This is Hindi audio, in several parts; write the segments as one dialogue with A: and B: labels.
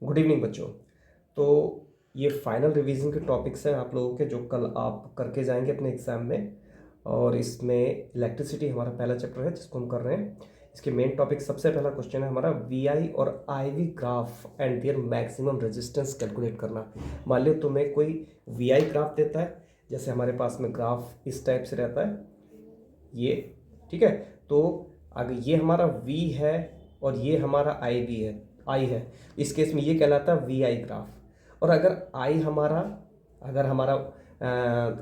A: गुड इवनिंग बच्चों। तो ये फाइनल रिवीजन के टॉपिक्स हैं आप लोगों के, जो कल आप करके जाएंगे अपने एग्जाम में। और इसमें इलेक्ट्रिसिटी हमारा पहला चैप्टर है जिसको हम कर रहे हैं। इसके मेन टॉपिक, सबसे पहला क्वेश्चन है हमारा वी आई और I V graph and their maximum resistance calculate करना। मान लो तुम्हें कोई वी आई ग्राफ देता है, जैसे हमारे पास में ग्राफ इस टाइप से रहता है ये, ठीक है। तो अगर ये हमारा V है और ये हमारा आई है, इस केस में ये कहलाता है वी आई ग्राफ। और अगर हमारा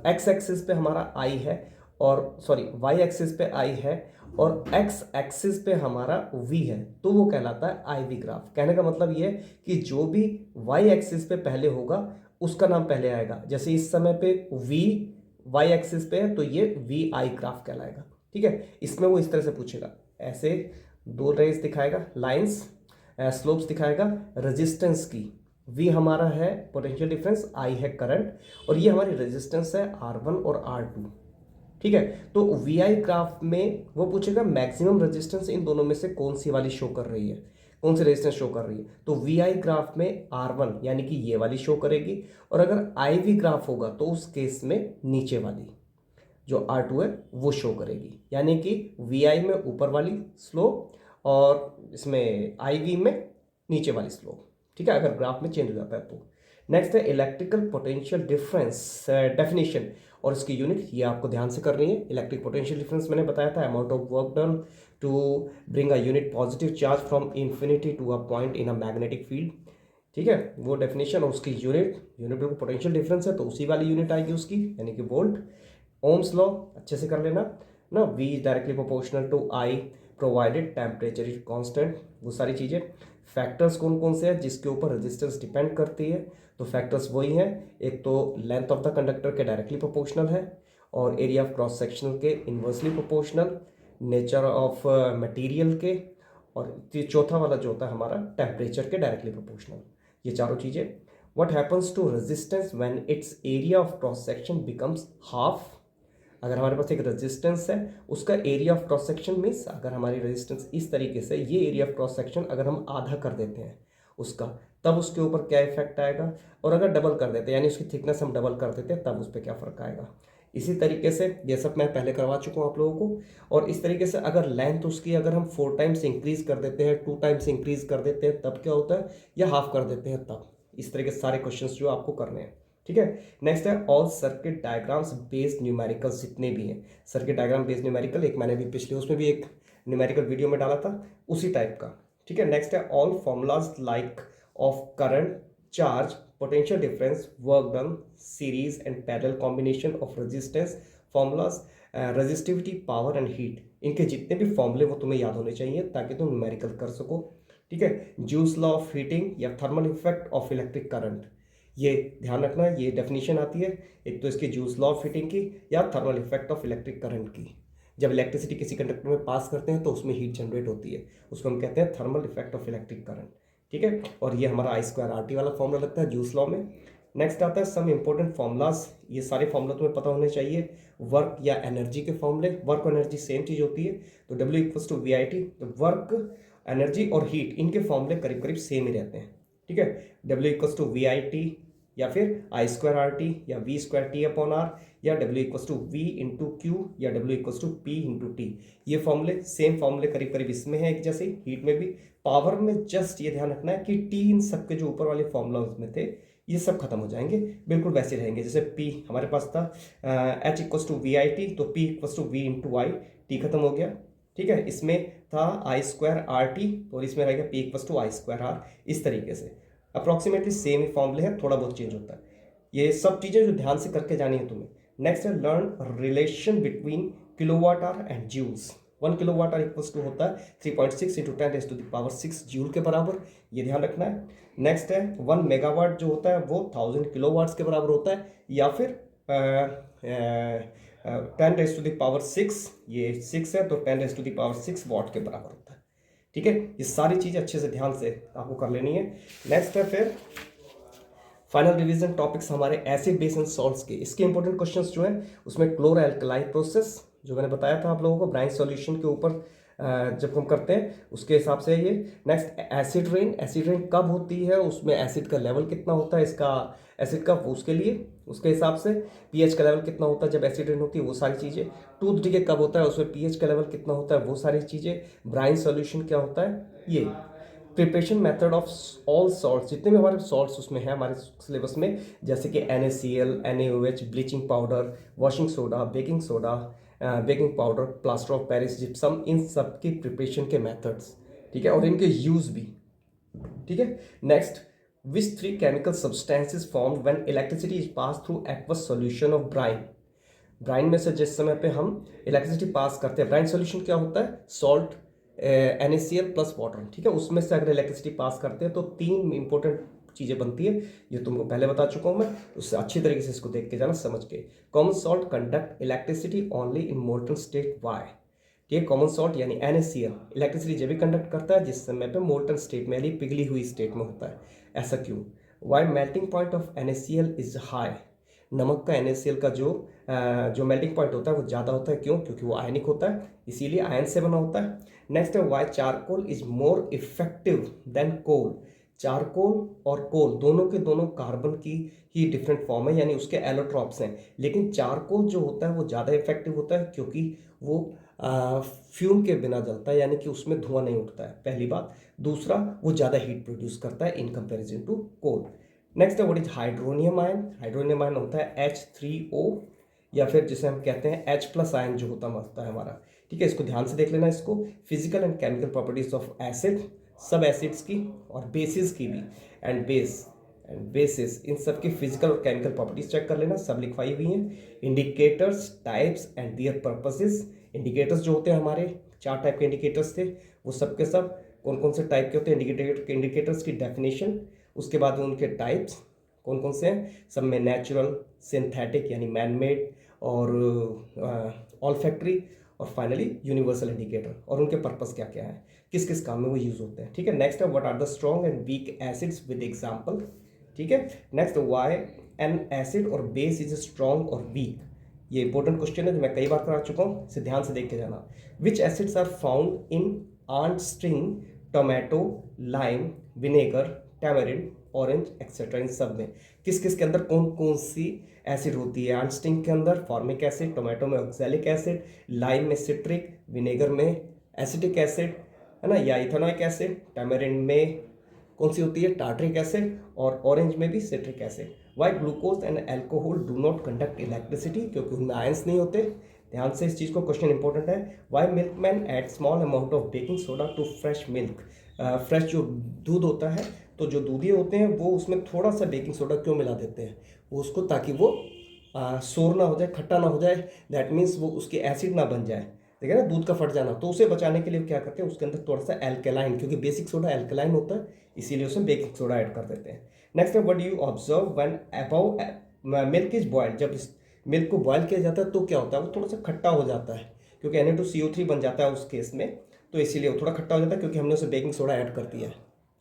A: एक्स एक्सिस पे हमारा आई है, और सॉरी वाई एक्सिस पे आई है और एक्स एक्सिस पे हमारा वी है, तो वो कहलाता है आई वी ग्राफ। कहने का मतलब ये है कि जो भी वाई एक्सिस पे पहले होगा उसका नाम पहले आएगा। जैसे इस समय पे वी वाई एक्सिस पे है तो ये वी आई ग्राफ कहलाएगा, ठीक है। इसमें वो इस तरह से पूछेगा, ऐसे दो रेस दिखाएगा, लाइंस, स्लोप्स दिखाएगा रेजिस्टेंस की। वी हमारा है पोटेंशियल डिफरेंस, आई है करंट, और ये हमारी रेजिस्टेंस है R1 और R2, ठीक है। तो वी आई ग्राफ में वो पूछेगा मैक्सिमम रेजिस्टेंस इन दोनों में से कौन सी वाली शो कर रही है, कौन सी रेजिस्टेंस शो कर रही है। तो वी आई ग्राफ में R1 यानी कि ये वाली शो करेगी, और अगर आई वी ग्राफ होगा तो उस केस में नीचे वाली जो R2 है वो शो करेगी। यानी कि वी आई में ऊपर वाली स्लोप और इसमें आई वी में नीचे वाली स्लोप, ठीक है, अगर ग्राफ में चेंज हो जाता है तो। नेक्स्ट है इलेक्ट्रिकल पोटेंशियल डिफरेंस डेफिनेशन, और इसकी यूनिट ये आपको ध्यान से करनी है। इलेक्ट्रिक पोटेंशियल डिफरेंस मैंने बताया था, amount of work done to bring a unit positive charge from infinity to a point in a magnetic field, ठीक है। वो डेफिनेशन और उसकी यूनिट बिल्कुल पोटेंशियल डिफरेंस है तो उसी वाली यूनिट आएगी उसकी, यानी कि वोल्ट। ओम्स लॉ अच्छे से कर लेना ना, V is directly proportional to I provided temperature is constant, वो सारी चीज़ें। फैक्टर्स कौन कौन से हैं जिसके ऊपर रेजिस्टेंस डिपेंड करती है, तो फैक्टर्स वही हैं, एक तो लेंथ ऑफ द कंडक्टर के डायरेक्टली प्रोपोर्शनल है, और एरिया ऑफ क्रॉस सेक्शन के inversely proportional, nature of material के, और चौथा वाला जो होता है हमारा टेम्परेचर के डायरेक्टली प्रोपोर्शनल। ये चारों चीज़ें। What happens to resistance when its area of cross section becomes half. अगर हमारे पास एक रेजिस्टेंस है, उसका area of cross section means, अगर हमारी रेजिस्टेंस इस तरीके से, ये एरिया ऑफ क्रॉस सेक्शन अगर हम आधा कर देते हैं उसका, तब उसके ऊपर क्या इफेक्ट आएगा। और अगर डबल कर देते हैं, यानी उसकी थिकनेस हम डबल कर देते हैं, तब उस पर क्या फ़र्क आएगा। इसी तरीके से ये सब मैं पहले करवा चुका हूँ आप लोगों को। और इस तरीके से अगर लेंथ उसकी अगर हम 4 टाइम्स इंक्रीज कर देते हैं, 2 टाइम्स इंक्रीज कर देते हैं, तब क्या होता है, या हाफ कर देते हैं तब। इस तरीके से सारे क्वेश्चंस जो आपको करने हैं, ठीक है। नेक्स्ट है all circuit diagrams based numericals, जितने भी हैं सर्किट डायग्राम बेस्ड न्यूमेरिकल, एक मैंने भी पिछले उसमें भी एक न्यूमेरिकल वीडियो में डाला था उसी टाइप का, ठीक है। नेक्स्ट है all formulas like of current, charge, potential difference, work done, series and parallel combination of resistance formulas, resistivity, power and heat, इनके जितने भी फॉर्मूले वो तुम्हें याद होने चाहिए ताकि तुम न्यूमेरिकल कर सको, ठीक है। जूल्स लॉ ऑफ हीटिंग या thermal effect of electric current, ये ध्यान रखना, ये डेफिनेशन आती है, एक तो इसकी जूल्स लॉ ऑफ हीटिंग की या thermal effect of electric current की। जब इलेक्ट्रिसिटी किसी कंडक्टर में पास करते हैं तो उसमें हीट जनरेट होती है, उसको हम कहते हैं thermal effect of electric current, ठीक है। और ये हमारा I2RT वाला फॉर्मूला लगता है जूल्स लॉ में। नेक्स्ट आता है सम इंपॉर्टेंट फॉर्मूलाज, ये सारे फॉर्मूला तुम्हें पता होने चाहिए। वर्क या एनर्जी के फॉर्मूले, वर्क और एनर्जी सेम चीज़ होती है, तो W=VIT, तो वर्क, एनर्जी और हीट, इनके फॉर्मूले करीब करीब सेम ही रहते हैं, ठीक है। W=VIT या फिर I2RT या V²T/R, या W=V/Q या W=P/T, ये फॉर्मूले सेम फॉर्मूले करीब करीब इसमें है, जैसे हीट में भी। पावर में जस्ट ये ध्यान रखना है कि T इन सबके जो ऊपर वाले फॉर्मूला में थे ये सब खत्म हो जाएंगे, बिल्कुल वैसे रहेंगे। जैसे P हमारे पास था H=VIT, तो P=V/I, T खत्म हो गया, ठीक है। इसमें था I2RT और इसमें रहेगा P=I²R, इस तरीके से अप्रॉक्सीमेटली सेम ही फॉर्मूले हैं, थोड़ा बहुत चेंज होता है। ये सब चीज़ें जो ध्यान से करके जानी है तुम्हें। नेक्स्ट है learn relation between kilowatt hour and joules. 1 kilowatt hour equals to होता है 3.6 × 10⁻⁶ जूल के बराबर, ये ध्यान रखना है। नेक्स्ट है 1 मेगावाट जो होता है वो 1000 किलोवाट्स के बराबर होता है, या फिर 10⁻⁶, ये 6 है तो 10⁻⁶ वाट के बराबर होता है, ठीक है। ये सारी चीज़ें अच्छे से ध्यान से आपको कर लेनी है। नेक्स्ट है फिर फाइनल रिवीजन टॉपिक्स हमारे एसिड बेस एंड सॉल्ट्स के। इसके इंपॉर्टेंट क्वेश्चंस जो हैं उसमें क्लोरो एल्कलाई प्रोसेस जो मैंने बताया था आप लोगों को, ब्राइन सॉल्यूशन के ऊपर जब हम करते हैं उसके हिसाब से ये। Next acid rain, acid rain कब होती है, उसमें एसिड का लेवल कितना होता है, इसका एसिड का उसके लिए उसके हिसाब से पीएच का लेवल कितना होता है जब एसिड रेन होती है, वो सारी चीज़ें। टूथ डिके कब होता है, उसमें पीएच का लेवल कितना होता है, वो सारी चीज़ें। ब्राइन सॉल्यूशन क्या होता है, ये। Preparation method of all salts, जितने भी हमारे सॉल्ट्स उसमें हैं हमारे सिलेबस में, जैसे कि NaCl, NaOH, bleaching powder, washing soda, baking soda, baking powder, plaster of Paris, gypsum, इन सब की प्रिपरेशन के मेथड्स, ठीक है, और इनके यूज भी, ठीक है। Next, which 3 chemical substances form when electricity is pass through aqueous solution of brine. Brine में से जिस समय पे हम इलेक्ट्रिसिटी पास करते हैं, ब्राइन सॉल्यूशन क्या होता है, सॉल्ट, NaCl प्लस वाटर, ठीक है, उसमें से अगर इलेक्ट्रिसिटी पास करते हैं तो 3 इंपॉर्टेंट चीज़ें बनती है, ये तुमको पहले बता चुका हूँ मैं, उससे अच्छी तरीके से इसको देख के जाना, समझ के। Common salt conduct electricity only in molten state, why. ठीक है, कॉमन सॉल्ट यानी NaCl इलेक्ट्रिसिटी जब भी कंडक्ट करता है जिस समय पे मोल्टन स्टेट में यानी पिघली हुई स्टेट में होता है, ऐसा क्यों। Why melting point of NaCl is high, नमक का NaCl का जो मेल्टिंग पॉइंट होता है वो ज़्यादा होता है, क्यों, क्योंकि वो आयनिक होता है, इसीलिए आयन से बना होता है। नेक्स्ट है why charcoal is more effective than coal, charcoal और कोल दोनों के दोनों कार्बन की ही डिफरेंट फॉर्म है, यानी उसके एलोट्रॉप्स हैं, लेकिन चारकोल जो होता है वो ज़्यादा इफेक्टिव होता है क्योंकि वो फ्यूम के बिना जलता है, यानी कि उसमें धुआं नहीं उठता है, पहली बात। दूसरा, वो ज़्यादा हीट प्रोड्यूस करता है in comparison to coal. Next है what is hydronium ion, hydronium ion होता है H3O, या फिर जिसे हम कहते हैं H+ आयन जो होता है हमारा, ठीक है, इसको ध्यान से देख लेना इसको। Physical and chemical properties of acid, सब एसिड्स की और बेसिस की भी, एंड बेसिस, इन सब की फिजिकल और केमिकल प्रॉपर्टीज चेक कर लेना, सब लिखवाई हुई हैं। Indicators, types and their purposes, indicators जो होते हैं हमारे 4 टाइप के इंडिकेटर्स थे, वो सब के सब कौन कौन से टाइप के होते हैं, इंडिकेटर्स की डेफिनेशन, उसके बाद उनके टाइप्स कौन कौन से हैं, सब में नेचुरल, सिंथेटिक यानी मैन मेड, और ऑल्फैक्टरी, और फाइनली यूनिवर्सल इंडिकेटर, और उनके पर्पस क्या क्या है, किस किस काम में वो यूज होते हैं, ठीक है। नेक्स्ट है what are the strong and weak acids with example, ठीक है। नेक्स्ट, व्हाई एन एसिड और बेस इज स्ट्रॉन्ग और वीक, ये इंपॉर्टेंट क्वेश्चन है जो मैं कई बार करा चुका हूँ, इसे ध्यान से देख के जाना। Which acids are found in ant sting, tomato, lime, vinegar, tamarind, orange etcetera, इन सब में किस किस के अंदर कौन कौन सी एसिड होती है। आंटस्टिंग के अंदर फॉर्मिक एसिड, टोमेटो में ऑक्सैलिक एसिड, लाइम में सिट्रिक, विनेगर में एसिटिक एसिड, है ना, या इथेनॉइक एसिड, टैमरिंड में कौन सी होती है, टार्ट्रिक एसिड, और ऑरेंज में भी citric acid. Why glucose and alcohol do not conduct electricity, क्योंकि उनमें आयंस नहीं होते, ध्यान से इस चीज़ को, क्वेश्चन इंपॉर्टेंट है। Why milkman add small amount of baking soda to fresh milk, fresh जो दूध होता है तो जो दूधिए होते हैं वो उसमें थोड़ा सा बेकिंग सोडा क्यों मिला देते हैं, वो उसको ताकि वो सोर ना हो जाए, खट्टा ना हो जाए, दैट मीन्स वो उसकी एसिड ना बन जाए, ठीक है ना, दूध का फट जाना, तो उसे बचाने के लिए क्या करते हैं, उसके अंदर थोड़ा सा एल्केलाइन, क्योंकि बेसिक सोडा एल्केलाइन होता है इसीलिए उसमें बेकिंग सोडा ऐड कर देते हैं। नेक्स्ट है what you observe when above milk is boiled, जब इस मिल्क को बॉयल किया जाता है तो क्या होता है, वो थोड़ा सा खट्टा हो जाता है, क्योंकि Na2CO3 बन जाता है उस केस में, तो इसीलिए वो थोड़ा खट्टा हो जाता है क्योंकि हमने उसे बेकिंग सोडा ऐड कर दिया है,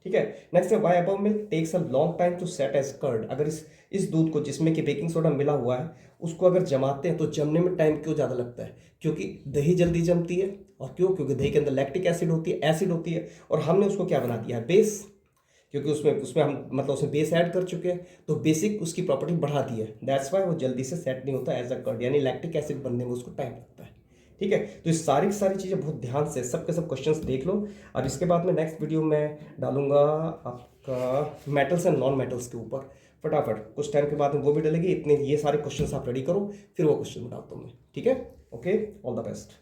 A: ठीक है। नेक्स्ट है why above milk takes a long time to set as curd, अगर इस दूध को जिसमें कि बेकिंग सोडा मिला हुआ है उसको अगर जमाते हैं तो जमने में टाइम क्यों ज़्यादा लगता है, क्योंकि दही जल्दी जमती है, और क्यों, क्योंकि दही के अंदर लैक्टिक एसिड होती है, और हमने उसको क्या बना दिया है, बेस, क्योंकि उसमें हम मतलब उसमें बेस ऐड कर चुके हैं, तो बेसिक उसकी प्रॉपर्टी बढ़ा दी है, दैट्स वाई वो जल्दी से सेट नहीं होता एज अ कर्ड, यानी लैक्टिक एसिड बनने में उसको टाइम लगता है, ठीक है। तो ये सारी की सारी चीज़ें बहुत ध्यान से सब के सब क्वेश्चंस देख लो, और इसके बाद में नेक्स्ट वीडियो में डालूंगा आपका मेटल्स एंड नॉन मेटल्स के ऊपर, फटाफट कुछ टाइम के बाद में वो भी डलेगी, इतने ये सारे क्वेश्चंस आप रेडी करो, फिर वो क्वेश्चन डालता हूँ मैं, ठीक है। Okay, all the best.